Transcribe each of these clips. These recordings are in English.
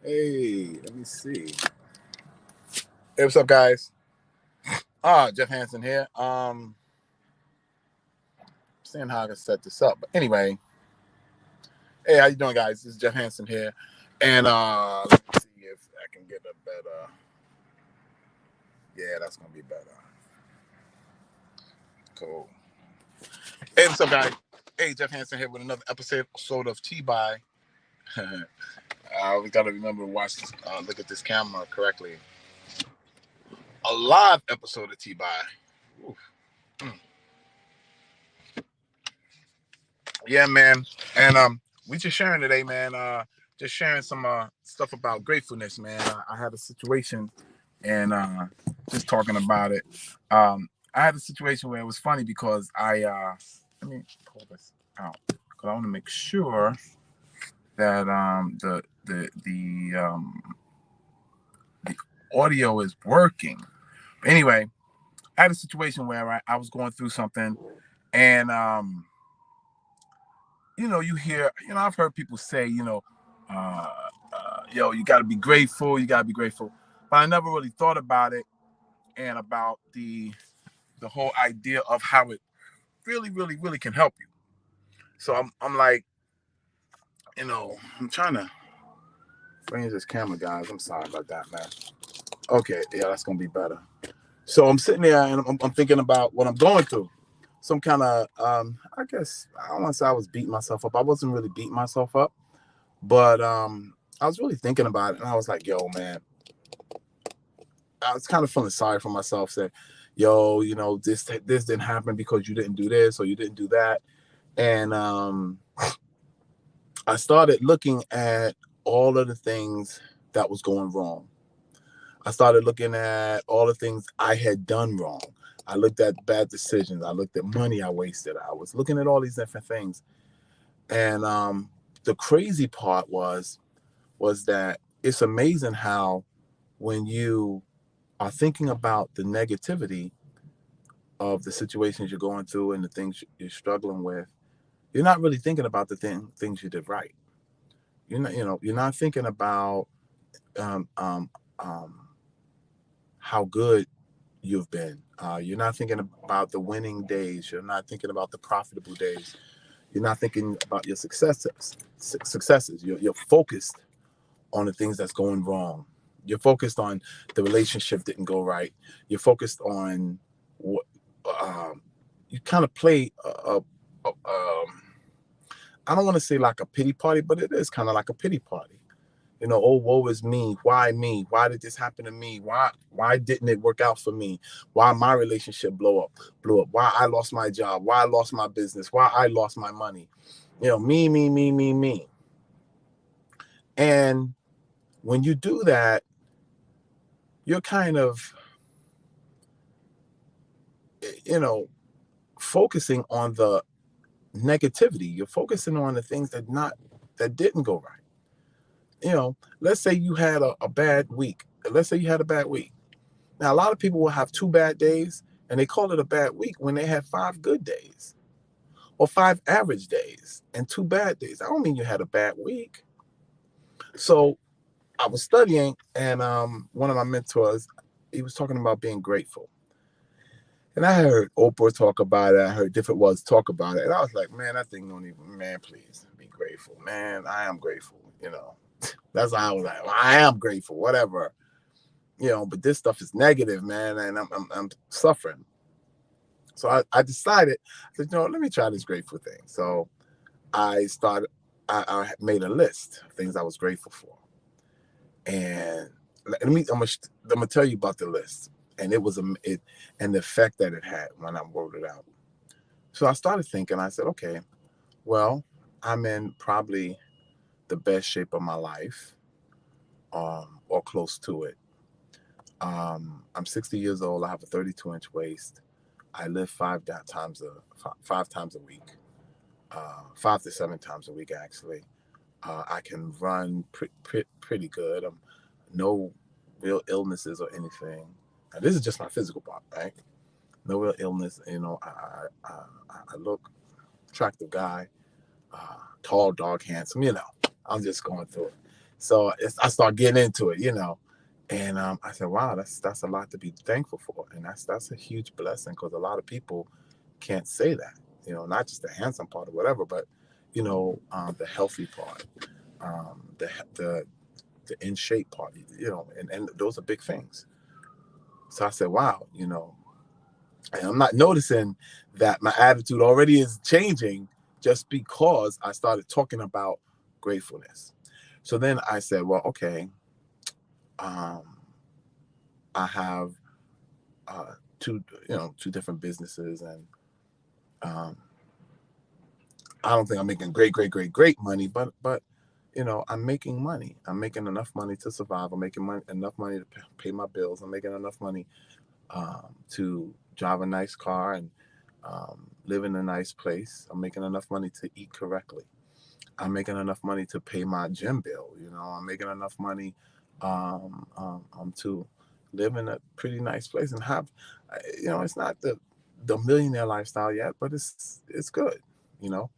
Hey, let me see. Hey, what's up, guys? Jeff Hansen here. Seeing how I can set this up. But anyway, hey, how you doing, guys? This is Jeff Hansen here, and let me see if I can get a better. Yeah, that's gonna be better. Cool. Hey, what's up, guys? Hey, Jeff Hansen here with another episode of T-By. We gotta remember to watch this. Look at this camera correctly. A live episode of T-By. Oof. Mm. Yeah, man. And we just sharing today, man. Just sharing some stuff about gratefulness, man. I had a situation and just talking about it. I had a situation where it was funny because let me pull this out because I want to make sure that the audio is working. Anyway, I had a situation where I was going through something and you hear, I've heard people say, uh, you got to be grateful, you got to be grateful. But I never really thought about it and about the whole idea of how it really, really, really can help you. So I'm like, I'm trying to bring this camera, guys. I'm sorry about that, man. Okay, yeah, that's gonna be better. So I'm sitting there and I'm thinking about what I'm going through. Some kind of, I guess I don't want to say I was beating myself up. I wasn't really beating myself up. But I was really thinking about it, and I was like, "Yo, man," I was kind of feeling sorry for myself. Saying, "Yo, this didn't happen because you didn't do this or you didn't do that." And I started looking at all of the things that was going wrong. I started looking at all the things I had done wrong. I looked at bad decisions. I looked at money I wasted. I was looking at all these different things, and the crazy part was that it's amazing how when you are thinking about the negativity of the situations you're going through and the things you're struggling with, you're not really thinking about the things you did right. You're not thinking about um, um, um, how good you've been. You're not thinking about the winning days. You're not thinking about the profitable days. You're not thinking about your successes. You're focused on the things that's going wrong. You're focused on the relationship didn't go right. You're focused on what you kind of play. I don't want to say like a pity party, but it is kind of like a pity party. Oh, woe is me. Why me? Why did this happen to me? Why didn't it work out for me? Why my relationship blew up? Why I lost my job? Why I lost my business? Why I lost my money? Me, me, me, me, me. And when you do that, you're kind of, you know, focusing on the negativity. You're focusing on the things that didn't go right. Let's say you had a bad week. Let's say you had a bad week. Now, a lot of people will have 2 bad days and they call it a bad week when they have 5 good days or 5 average days and 2 bad days. I don't mean you had a bad week. So I was studying and one of my mentors, he was talking about being grateful. And I heard Oprah talk about it. I heard different ones talk about it. And I was like, man, that thing don't even, man, please be grateful. Man, I am grateful. That's how I was like, well, I am grateful, whatever. But this stuff is negative, man, and I'm suffering. So I decided, I said, let me try this grateful thing. So I started, I made a list of things I was grateful for. And I'm gonna tell you about the list. And and the effect that it had when I wrote it out. So I started thinking, I said, okay, well, I'm in probably the best shape of my life, or close to it. I'm 60 years old. I have a 32-inch waist. I live 5 times a week, 5 to 7 times a week, actually. I can run pretty good. No real illnesses or anything. Now, this is just my physical part, right? No real illness. I look attractive guy, tall, dark, handsome. I'm just going through it. So I start getting into it, and I said, wow, that's a lot to be thankful for, and that's a huge blessing, because a lot of people can't say that, not just the handsome part or whatever, but the healthy part, the the in shape part, and those are big things. So I said, wow, and I'm not noticing that my attitude already is changing just because I started talking about gratefulness. So then I said, well, okay, um, I have two, two different businesses, and um, I don't think I'm making great money, but I'm making money. I'm making enough money to survive. I'm making enough money to pay my bills. I'm making enough money to drive a nice car and live in a nice place. I'm making enough money to eat correctly. I'm making enough money to pay my gym bill. I'm making enough money to live in a pretty nice place and have, it's not the millionaire lifestyle yet, but it's good, you know.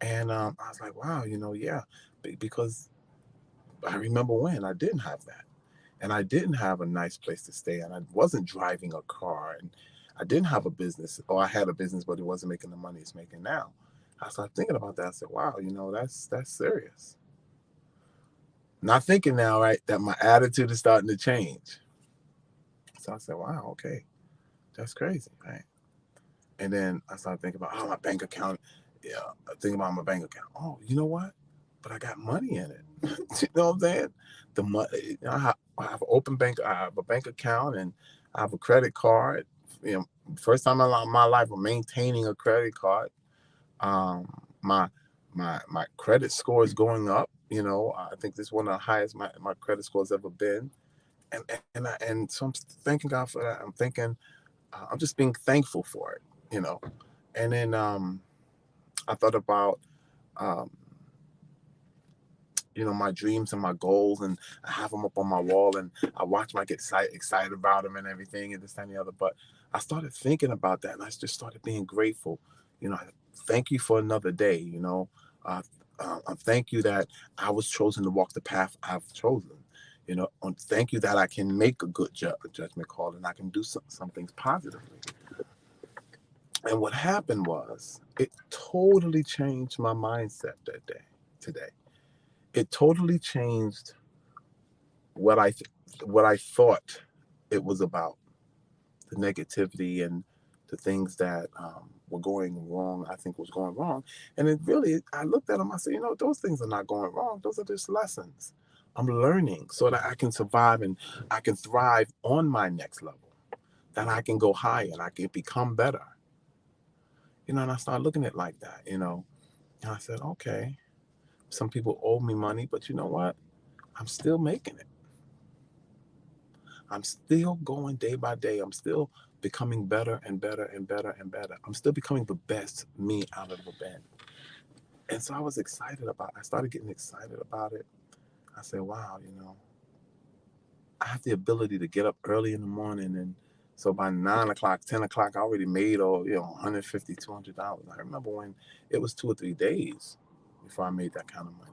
And I was like, wow, yeah, because I remember when I didn't have that, and I didn't have a nice place to stay, and I wasn't driving a car, and I didn't have a business, or I had a business, but it wasn't making the money it's making now. I started thinking about that. I said, wow, that's serious. Not thinking now, right, that my attitude is starting to change. So I said, wow, okay, that's crazy, right? And then I started thinking about, oh, my bank account. Yeah, thinking about my bank account. Oh, you know what? But I got money in it. You know what I'm saying? The money. I have an open bank. I have a bank account, and I have a credit card. First time in my life, I'm maintaining a credit card. Um, my my credit score is going up. I think this is one of the highest my credit score has ever been. And so I'm thanking God for that. I'm thinking, I'm just being thankful for it. And then I thought about um, my dreams and my goals, and I have them up on my wall, and I watch them, I get excited about them and everything, and this and the other. But I started thinking about that, and I just started being grateful. Thank you for another day. Uh, thank you that I was chosen to walk the path I've chosen. Thank you that I can make a good judgment call, and I can do some things positively. And what happened was, it totally changed my mindset that day, today. It totally changed what I thought it was about, the negativity and the things that were going wrong. I think was going wrong, and it really. I looked at them. I said, those things are not going wrong. Those are just lessons. I'm learning so that I can survive and I can thrive on my next level. That I can go higher and I can become better. And I started looking at it like that. And I said, okay, some people owe me money, but you know what? I'm still making it. I'm still going day by day. I'm still becoming better and better and better and better. I'm still becoming the best me I've ever been. And so I started getting excited about it. I said, wow, I have the ability to get up early in the morning. And so by 9 o'clock, 10 o'clock, I already made, $150, $200. I remember when it was 2 or 3 days before I made that kind of money.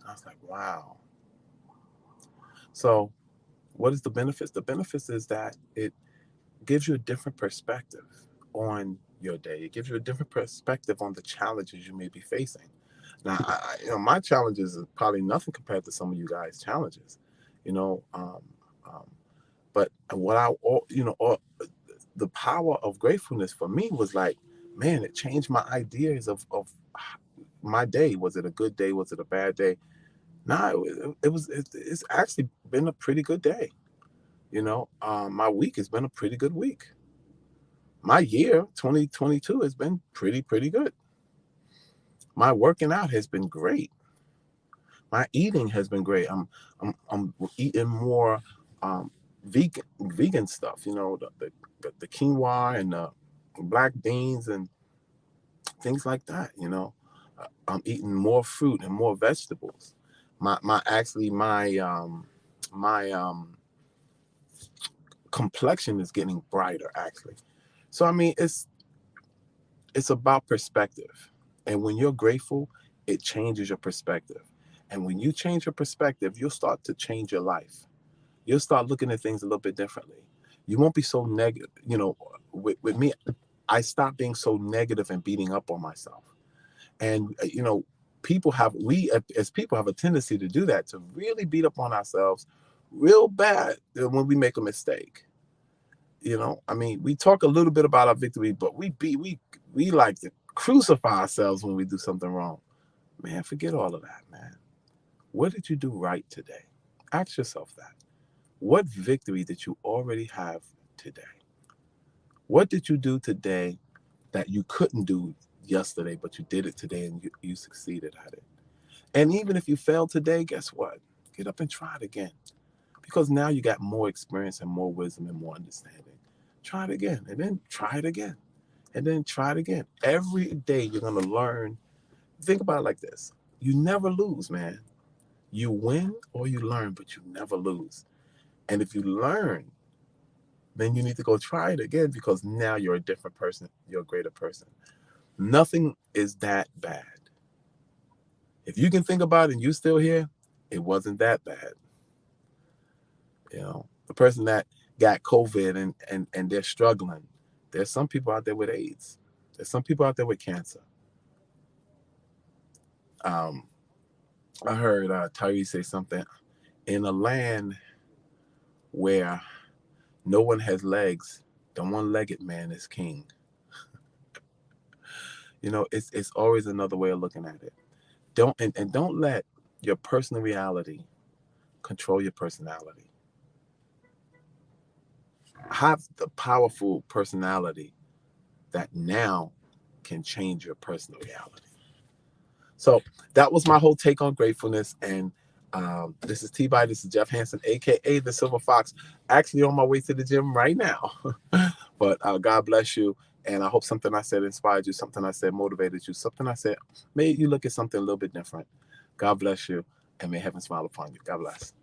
I was like, wow. So what is the benefits? The benefits is that it gives you a different perspective on your day. It gives you a different perspective on the challenges you may be facing. Now, my challenges is probably nothing compared to some of you guys' challenges, you know. Um, but what the power of gratefulness for me was like, man, it changed my ideas of my day. Was it a good day? Was it a bad day? No, it's actually been a pretty good day. My week has been a pretty good week. My year 2022 has been pretty good. My working out has been great. My eating has been great. I'm eating more vegan stuff. The quinoa and the black beans and things like that. I'm eating more fruit and more vegetables. My complexion is getting brighter actually. So I mean, it's about perspective, and when you're grateful, it changes your perspective. And when you change your perspective, you'll start to change your life. You'll start looking at things a little bit differently. You won't be so negative. With me, I stopped being so negative and beating up on myself. And we as people have a tendency to do that, to really beat up on ourselves real bad when we make a mistake. I mean, we talk a little bit about our victory, but we like to crucify ourselves when we do something wrong. Man, forget all of that, man. What did you do right today? Ask yourself that. What victory did you already have today? What did you do today that you couldn't do yesterday, but you did it today and you succeeded at it? And even if you failed today, guess what? Get up and try it again. Because now you got more experience and more wisdom and more understanding. Try it again, and then try it again, and then try it again. Every day you're going to learn. Think about it like this. You never lose, man. You win or you learn, but you never lose. And if you learn, then you need to go try it again, because now you're a different person. You're a greater person. Nothing is that bad. If you can think about it and you're still here, it wasn't that bad. The person that got COVID and they're struggling. There's some people out there with AIDS. There's some people out there with cancer. I heard Tyree say something. In a land where no one has legs, the one-legged man is king. It's always another way of looking at it. Don't let your personal reality control your personality. Have the powerful personality that now can change your personal reality. So that was my whole take on gratefulness. And this is TBYE. This is Jeff Hansen, aka the Silver Fox. Actually on my way to the gym right now. But God bless you. And I hope something I said inspired you, something I said motivated you, something I said made you look at something a little bit different. God bless you, and may heaven smile upon you. God bless.